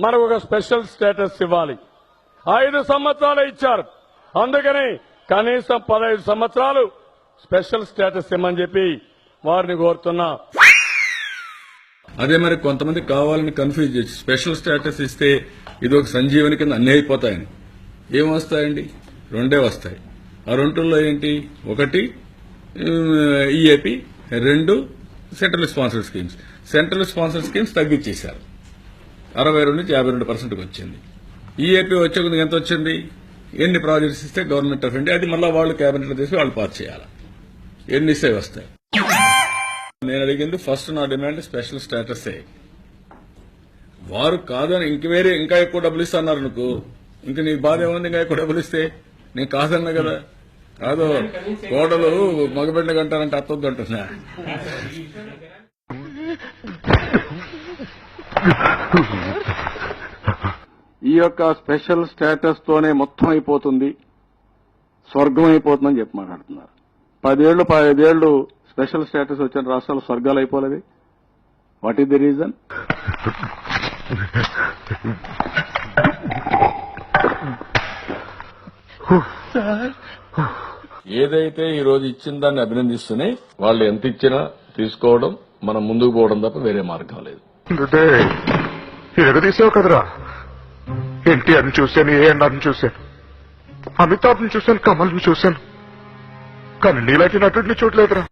మనకు ఒక special status ఇవ్వాలి. 5 సంవత్సరాలు ఇచ్చారు. అందుకని కనీసం 15 సంవత్సరాలు స్పెషల్ స్టేటస్ ఇమ్మని చెప్పి వారిని కోరుతున్నా. అదే మరి కొంతమంది కావాలని కన్ఫ్యూజ్ చేసి స్పెషల్ స్టేటస్ ఇస్తే ఇది ఒక సంజీవని కింద అన్నీ అయిపోతాయని. ఏం వస్తాయండి? 2 వస్తాయి. ఆ 2లో ఏంటి? 1 EAP, 2 central sponsored schemes. Central sponsored schemes తగ్గించేశారు. 62 నుంచి 52% వచ్చింది. ఈఏపీ వచ్చే కొద్దిగా ఎంత వచ్చింది? ఎన్ని ప్రాజెక్ట్స్ ఇస్తే గవర్నమెంట్ ఆఫ్ ఇండియా అది మళ్ళీ వాళ్ళు క్యాబినెట్ లో తీసి వాళ్ళు పాస్ చేయాలి. ఎన్ని ఇస్తే వస్తాయి? నేను అడిగింది ఫస్ట్ నా డిమాండ్ స్పెషల్ స్టేటస్. వారు కాదని ఇంకా ఎక్కువ డబ్బులు ఇస్తున్నారు అనుకో, ఇంక నీ బాధ ఏముంది? ఇంకా ఎక్కువ డబ్బులు ఇస్తే నేను కాదన్నా కదా. కాదు కోడలు మగబిడ్డ కంటారంటే అత్తొద్దు అంటున్నా. ఈ యొక్క స్పెషల్ స్టేటస్ తోనే మొత్తం అయిపోతుంది, స్వర్గం అయిపోతుందని చెప్పి మాట్లాడుతున్నారు. 10 ఏళ్లు స్పెషల్ స్టేటస్ వచ్చిన రాష్ట్రాలు స్వర్గాలు అయిపోలేవి. What is the reason? ఏదైతే ఈ రోజు ఇచ్చిన దాన్ని అభినందిస్తూనే వాళ్ళు ఎంత ఇచ్చినా తీసుకోవడం, మనం ముందుకు పోవడం తప్ప వేరే మార్గం లేదు. ఎగదీసావు కదరా. ఎన్టీఆర్ని చూశాను, ఏఎన్ఆర్ని చూశాను, అమితాబ్ని చూశాను, కమల్ని చూశాను, కానీ నీలాంటి నటుడిని చూడలేదురా.